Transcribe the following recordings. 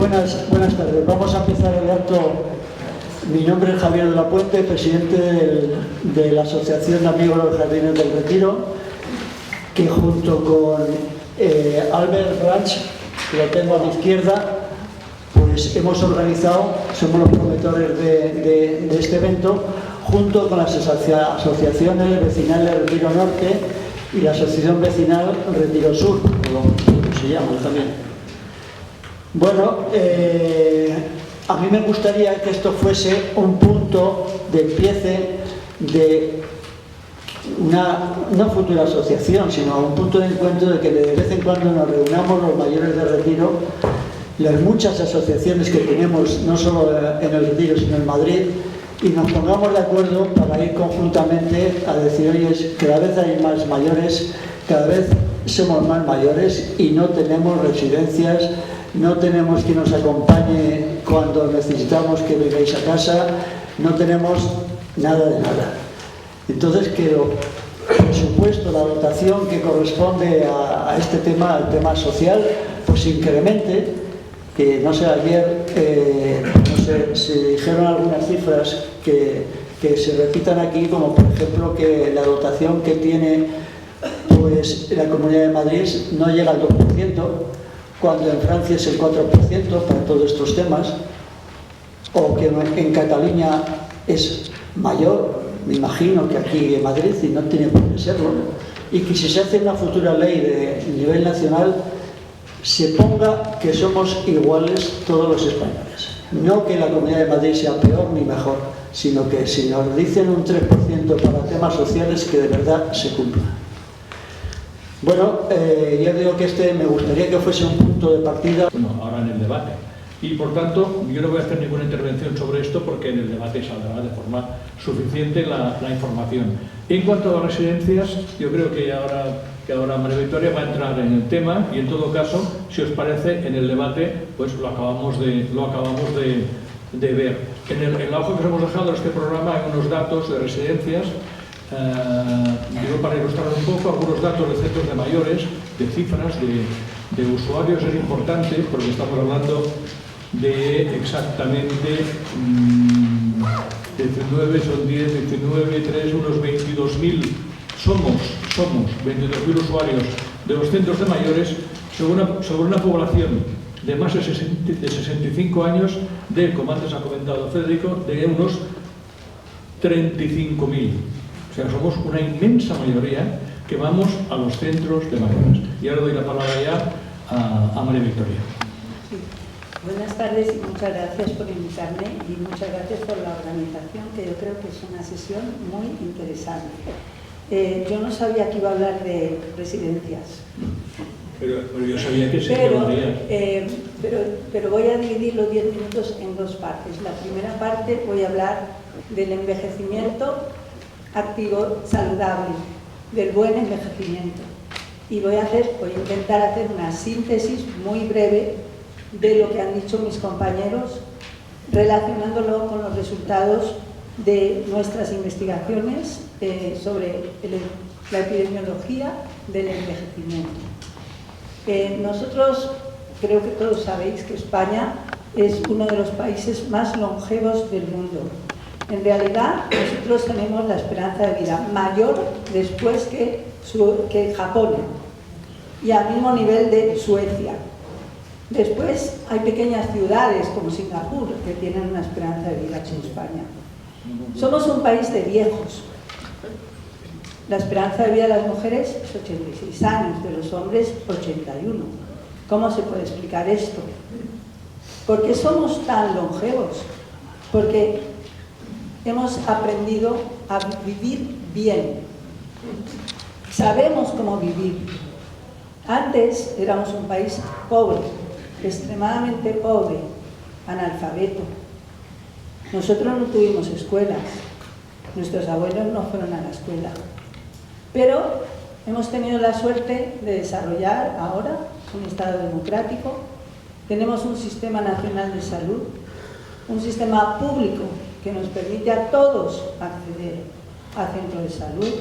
Buenas tardes. Vamos a empezar el acto. Mi nombre es Javier de la Puente, presidente de la Asociación de Amigos de los Jardines del Retiro, que junto con Albert Branch, que lo tengo a mi izquierda, pues hemos organizado, somos los promotores de este evento, junto con las asociaciones vecinales Retiro Norte y la Asociación Vecinal Retiro Sur, como se llama también. Bueno, a mí me gustaría que esto fuese un punto de empiece de una futura asociación, sino un punto de encuentro de que de vez en cuando nos reunamos los mayores de Retiro, las muchas asociaciones que tenemos, no solo en el Retiro, sino en Madrid, y nos pongamos de acuerdo para ir conjuntamente a decir, oye, cada vez hay más mayores, cada vez somos más mayores y no tenemos residencias, no tenemos quien nos acompañe cuando necesitamos que vengáis a casa, no tenemos nada de nada. Entonces, que por supuesto la dotación que corresponde a este tema, al tema social, pues incremente. Que no sé, ayer no sé, se dijeron algunas cifras que se repitan aquí, como por ejemplo que la dotación que tiene pues la Comunidad de Madrid no llega al 2%, cuando en Francia es el 4% para todos estos temas, o que en Cataluña es mayor, me imagino, que aquí en Madrid, y no tiene por qué serlo, y que si se hace una futura ley de nivel nacional, se ponga que somos iguales todos los españoles. No que la Comunidad de Madrid sea peor ni mejor, sino que si nos dicen un 3% para temas sociales, que de verdad se cumpla. Bueno, ya digo que me gustaría que fuese un punto de partida. Bueno, ahora en el debate. Y por tanto, yo no voy a hacer ninguna intervención sobre esto porque en el debate saldrá de forma suficiente la información. En cuanto a las residencias, yo creo que ahora María Victoria va a entrar en el tema y en todo caso, si os parece, en el debate pues lo acabamos de ver. En la hoja que os hemos dejado en este programa hay unos datos de residencias. Digo, para ilustrar un poco, algunos datos de centros de mayores, de cifras, de usuarios es importante porque estamos hablando de exactamente 19, son 10, 19, 3, unos 22.000, somos 22.000 usuarios de los centros de mayores sobre una población de más de 65 años, como antes ha comentado Federico, de unos 35.000. O sea, somos una inmensa mayoría que vamos a los centros de mayores. Y ahora doy la palabra ya a María Victoria. Sí. Buenas tardes y muchas gracias por invitarme y muchas gracias por la organización, que yo creo que es una sesión muy interesante. Yo no sabía que iba a hablar de residencias. Pero yo sabía que se hablaría. Pero voy a dividir los 10 minutos en dos partes. La primera parte voy a hablar del envejecimiento activo, saludable, del buen envejecimiento. Y voy a intentar hacer una síntesis muy breve de lo que han dicho mis compañeros, relacionándolo con los resultados de nuestras investigaciones sobre la epidemiología del envejecimiento. Nosotros, creo que todos sabéis que España es uno de los países más longevos del mundo. En realidad, nosotros tenemos la esperanza de vida mayor después que Japón y al mismo nivel de Suecia. Después hay pequeñas ciudades como Singapur que tienen una esperanza de vida en España. Somos un país de viejos. La esperanza de vida de las mujeres es 86 años, de los hombres 81. ¿Cómo se puede explicar esto? ¿Por qué somos tan longevos? Porque hemos aprendido a vivir bien. Sabemos cómo vivir. Antes éramos un país pobre, extremadamente pobre, analfabeto. Nosotros no tuvimos escuelas, nuestros abuelos no fueron a la escuela, pero hemos tenido la suerte de desarrollar ahora un Estado democrático, tenemos un sistema nacional de salud, un sistema público que nos permite a todos acceder a centros de salud,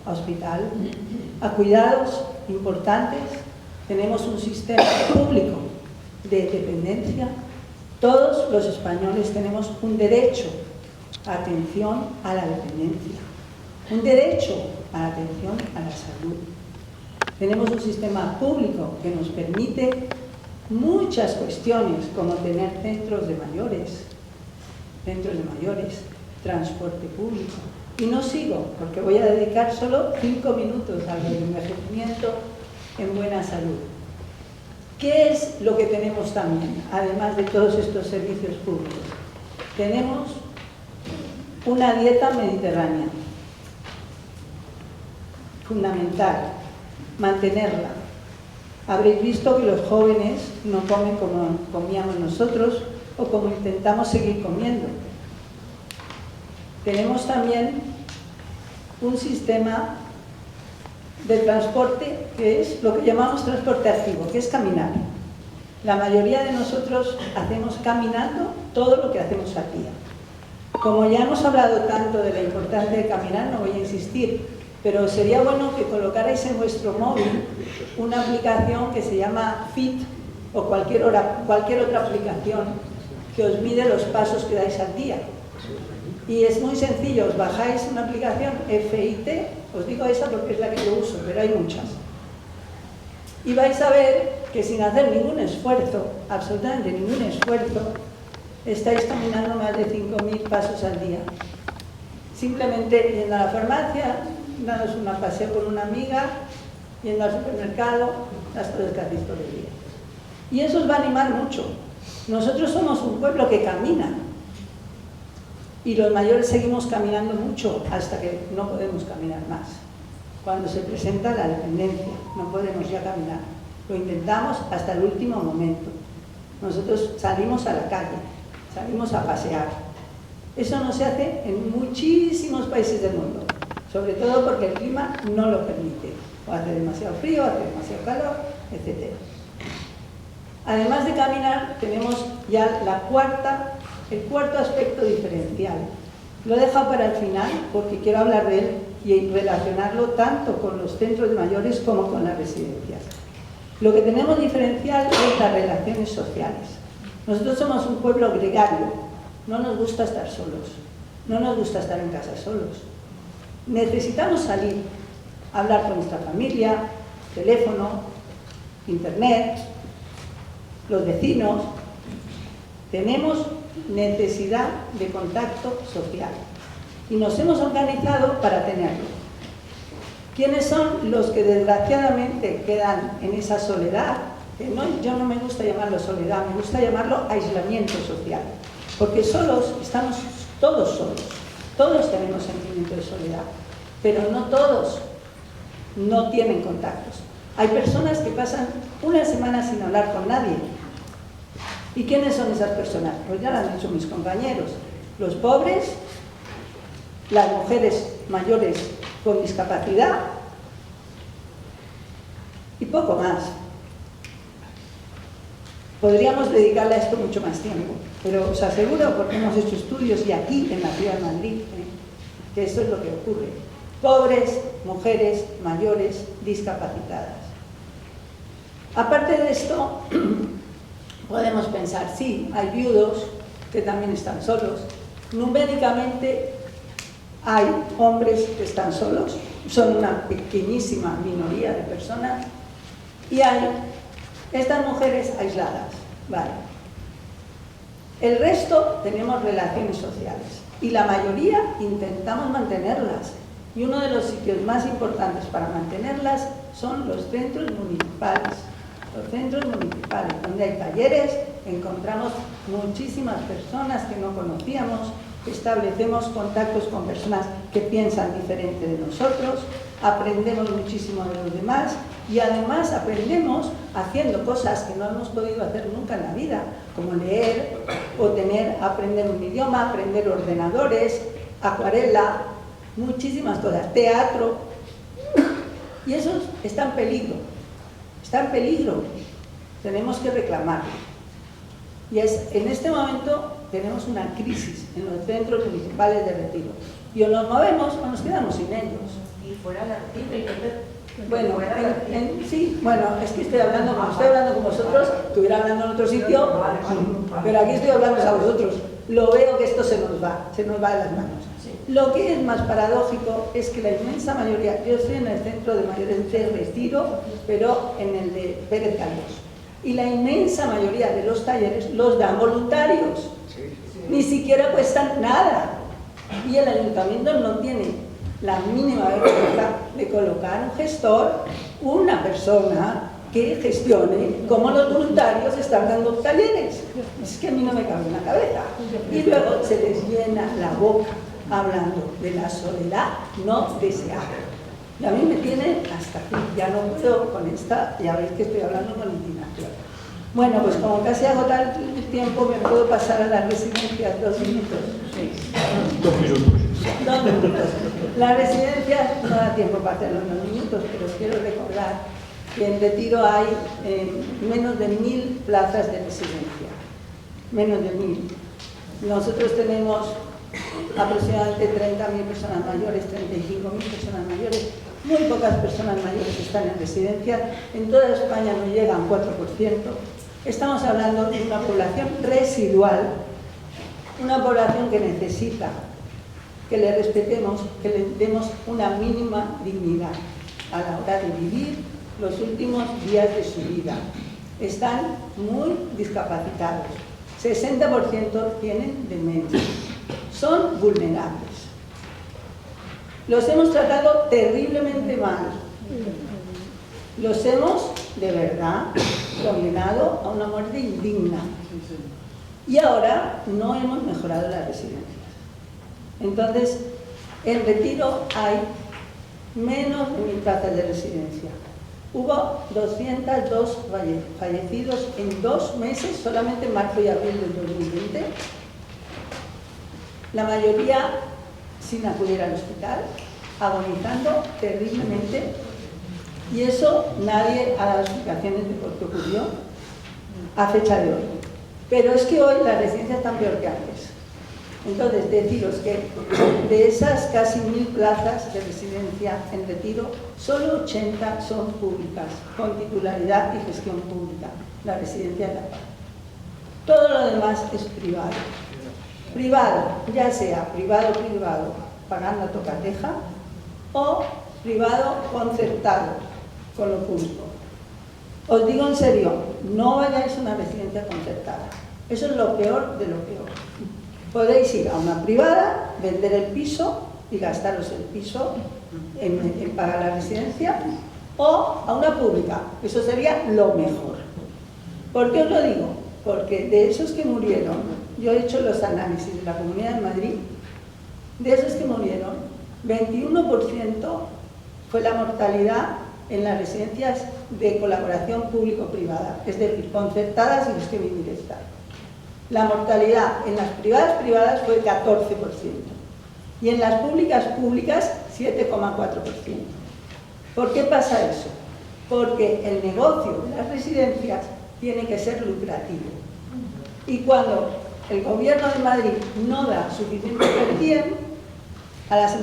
a hospital, a cuidados importantes. Tenemos un sistema público de dependencia Todos los españoles tenemos un derecho a atención a la dependencia, un derecho a la atención a la salud. Tenemos un sistema público que nos permite muchas cuestiones, como tener centros de mayores, transporte público. Y no sigo, porque voy a dedicar solo 5 minutos al envejecimiento en buena salud. ¿Qué es lo que tenemos también, además de todos estos servicios públicos? Tenemos una dieta mediterránea, fundamental, mantenerla. Habréis visto que los jóvenes no comen como comíamos nosotros o como intentamos seguir comiendo. Tenemos también un sistema de transporte que es lo que llamamos transporte activo, que es caminar. La mayoría de nosotros hacemos caminando todo lo que hacemos al día. Como ya hemos hablado tanto de la importancia de caminar, no voy a insistir, pero sería bueno que colocarais en vuestro móvil una aplicación que se llama Fit o cualquier otra aplicación que os mide los pasos que dais al día. Y es muy sencillo, os bajáis una aplicación FIT, os digo esa porque es la que yo uso, pero hay muchas. Y vais a ver que sin hacer ningún esfuerzo, absolutamente ningún esfuerzo, estáis caminando más de 5.000 pasos al día. Simplemente yendo a la farmacia, daros un paseo con una amiga, yendo al supermercado, las cosas que hacéis todo el día. Y eso os va a animar mucho. Nosotros somos un pueblo que camina. Y los mayores seguimos caminando mucho hasta que no podemos caminar más. Cuando se presenta la dependencia, no podemos ya caminar. Lo intentamos hasta el último momento. Nosotros salimos a la calle, salimos a pasear. Eso no se hace en muchísimos países del mundo, sobre todo porque el clima no lo permite. O hace demasiado frío, hace demasiado calor, etc. Además de caminar, tenemos ya el cuarto aspecto diferencial. Lo he dejado para el final porque quiero hablar de él y relacionarlo tanto con los centros de mayores como con las residencias. Lo que tenemos diferencial es las relaciones sociales. Nosotros somos un pueblo gregario, no nos gusta estar solos, no nos gusta estar en casa solos. Necesitamos salir, hablar con nuestra familia, teléfono, internet, los vecinos. Tenemos necesidad de contacto social y nos hemos organizado para tenerlo. ¿Quiénes son los que desgraciadamente quedan en esa soledad? Yo no me gusta llamarlo soledad, me gusta llamarlo aislamiento social, porque solos estamos todos solos, todos tenemos sentimiento de soledad, pero no todos no tienen contactos. Hay personas que pasan una semana sin hablar con nadie. ¿Y quiénes son esas personas? Pues ya lo han dicho mis compañeros. Los pobres, las mujeres mayores con discapacidad y poco más. Podríamos dedicarle a esto mucho más tiempo, pero os aseguro, porque hemos hecho estudios y aquí en la ciudad de Madrid, que eso es lo que ocurre. Pobres, mujeres, mayores, discapacitadas. Aparte de esto, podemos pensar, sí, hay viudos que también están solos. Numéricamente hay hombres que están solos, son una pequeñísima minoría de personas, y hay estas mujeres aisladas, ¿vale? El resto tenemos relaciones sociales y la mayoría intentamos mantenerlas. Y uno de los sitios más importantes para mantenerlas son los centros municipales. Los centros municipales, donde hay talleres, encontramos muchísimas personas que no conocíamos, establecemos contactos con personas que piensan diferente de nosotros, aprendemos muchísimo de los demás y además aprendemos haciendo cosas que no hemos podido hacer nunca en la vida, como leer o aprender un idioma, aprender ordenadores, acuarela, muchísimas cosas, teatro, y eso está en peligro. Está en peligro, tenemos que reclamarlo. Y en este momento tenemos una crisis en los centros municipales de retiro. Y o nos movemos o nos quedamos sin ellos. Y fuera de retiro, Bueno, sí, bueno, es que estoy hablando con vosotros, estuviera hablando en otro sitio, pero aquí estoy hablando a vosotros. Lo veo que esto se nos va de las manos. Lo que es más paradójico es que la inmensa mayoría, yo estoy en el centro de mayores de Retiro, pero en el de Pérez Galdós, y la inmensa mayoría de los talleres los dan voluntarios, ni siquiera cuestan nada, y el ayuntamiento no tiene la mínima vergüenza de colocar un gestor, una persona que gestione cómo los voluntarios están dando talleres. Es que a mí no me cabe en la cabeza. Y luego se les llena la boca hablando de la soledad no deseada. Y a mí me tiene hasta aquí, ya no puedo con esta, ya veis que estoy hablando con indignación. Bueno, pues como casi agota el tiempo, me puedo pasar a las residencias, 2 minutos. Sí. 2 minutos. 2 minutos. La residencia no da tiempo para hacerlo en 2 minutos, pero os quiero recordar que en Retiro hay menos de 1000 plazas de residencia. Menos de 1000. Nosotros tenemos aproximadamente 30.000 personas mayores, 35.000 personas mayores. Muy pocas personas mayores están en residencia. En toda España no llegan 4%. Estamos hablando de una población residual, una población que necesita que le respetemos, que le demos una mínima dignidad a la hora de vivir los últimos días de su vida. Están muy discapacitados. 60% tienen demencia. Son vulnerables. Los hemos tratado terriblemente mal. Los hemos, de verdad, condenado a una muerte indigna. Y ahora no hemos mejorado las residencias. Entonces, en Retiro hay menos de 1000 plazas de residencia. Hubo 202 fallecidos en 2 meses, solamente en marzo y abril del 2020. La mayoría sin acudir al hospital, agonizando terriblemente. Y eso nadie ha dado explicaciones de por qué ocurrió a fecha de hoy. Pero es que hoy las residencias están peor que antes. Entonces, deciros que de esas casi 1000 plazas de residencia en Retiro, solo 80 son públicas, con titularidad y gestión pública, la residencia de la paz. Todo lo demás es privado. Privado, ya sea privado, pagando a tocateja, o privado concertado con lo público. Os digo en serio, no vayáis a una residencia concertada. Eso es lo peor de lo peor. Podéis ir a una privada, vender el piso y gastaros el piso en pagar la residencia, o a una pública. Eso sería lo mejor. ¿Por qué os lo digo? Porque de esos que murieron, yo he hecho los análisis de la Comunidad de Madrid, de esos que murieron, 21% fue la mortalidad en las residencias de colaboración público-privada, es decir, concertadas y gestión indirecta. La mortalidad en las privadas fue 14% y en las públicas 7,4%. ¿Por qué pasa eso? Porque el negocio de las residencias tiene que ser lucrativo. Y cuando el Gobierno de Madrid no da suficiente bien a las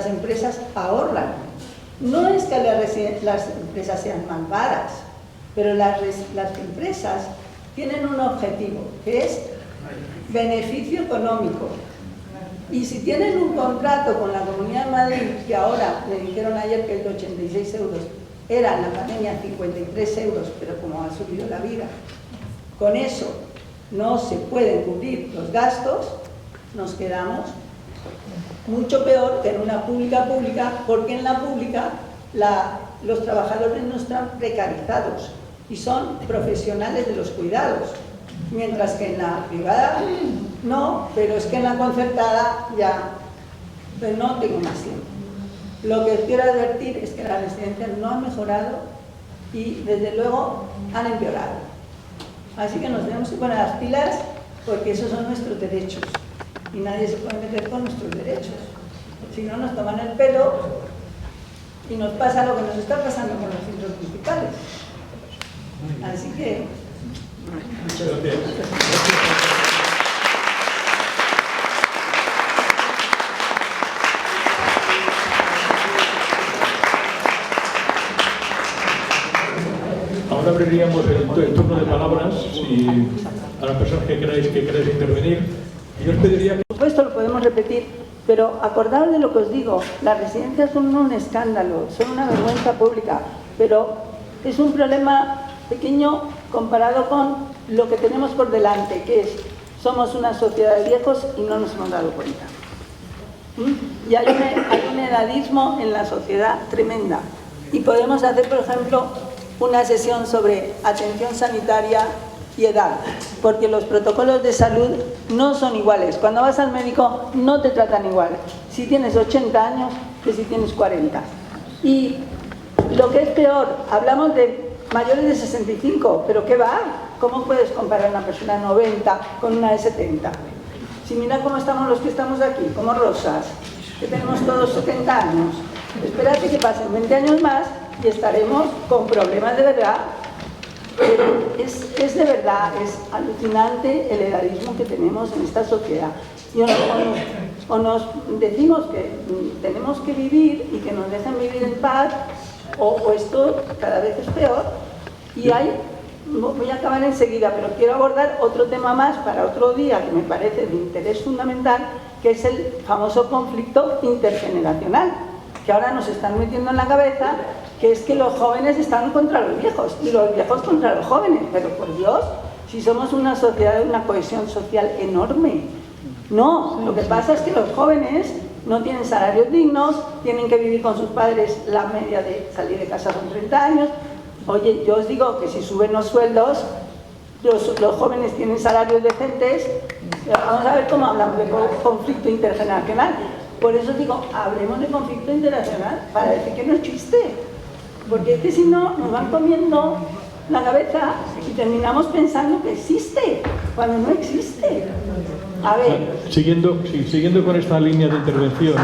empresas ahorran. No es que las empresas sean malvadas, pero las empresas tienen un objetivo, que es beneficio económico. Y si tienen un contrato con la Comunidad de Madrid, que ahora le dijeron ayer que es de 86 euros, era en la pandemia 53 euros, pero como ha subido la vida, con eso no se pueden cubrir los gastos, nos quedamos mucho peor que en una pública, porque en la pública los trabajadores no están precarizados y son profesionales de los cuidados, mientras que en la privada no, pero es que en la concertada ya pues no tengo más tiempo. Lo que quiero advertir es que las residencias no han mejorado y desde luego han empeorado. Así que nos tenemos que poner las pilas porque esos son nuestros derechos y nadie se puede meter con nuestros derechos. Si no, nos toman el pelo y nos pasa lo que nos está pasando con los centros municipales. Así que... Muchas gracias. abriríamos el turno de palabras a las personas que queráis intervenir. Y yo os pediría que... Por supuesto, lo podemos repetir, pero acordaos de lo que os digo, las residencias son un escándalo, son una vergüenza pública, pero es un problema pequeño comparado con lo que tenemos por delante, que es, somos una sociedad de viejos y no nos hemos dado cuenta. Y hay un edadismo en la sociedad tremenda. Y podemos hacer, por ejemplo, una sesión sobre atención sanitaria y edad, porque los protocolos de salud no son iguales. Cuando vas al médico no te tratan igual si tienes 80 años que si tienes 40. Y lo que es peor, hablamos de mayores de 65, pero ¿qué va? ¿Cómo puedes comparar una persona de 90 con una de 70? Si mira cómo estamos los que estamos aquí, como rosas, que tenemos todos 70 años. Espérate que pasen 20 años más y estaremos con problemas de verdad. Pero es de verdad, es alucinante el edadismo que tenemos en esta sociedad. Y o nos decimos que tenemos que vivir y que nos dejen vivir en paz, o esto cada vez es peor. Y voy a acabar enseguida, pero quiero abordar otro tema más para otro día que me parece de interés fundamental, que es el famoso conflicto intergeneracional, que ahora nos están metiendo en la cabeza, que es que los jóvenes están contra los viejos y los viejos contra los jóvenes. Pero por Dios, si somos una sociedad de una cohesión social enorme. No, lo que pasa es que los jóvenes no tienen salarios dignos, tienen que vivir con sus padres, la media de salir de casa son 30 años. Oye, yo os digo que si suben los sueldos, los jóvenes tienen salarios decentes. Vamos a ver cómo hablamos de conflicto intergeneracional. Por eso digo, hablemos de conflicto internacional para decir que no es chiste. Porque es que si no, nos van comiendo la cabeza y terminamos pensando que existe, cuando no existe. A ver. Siguiendo con esta línea de intervención...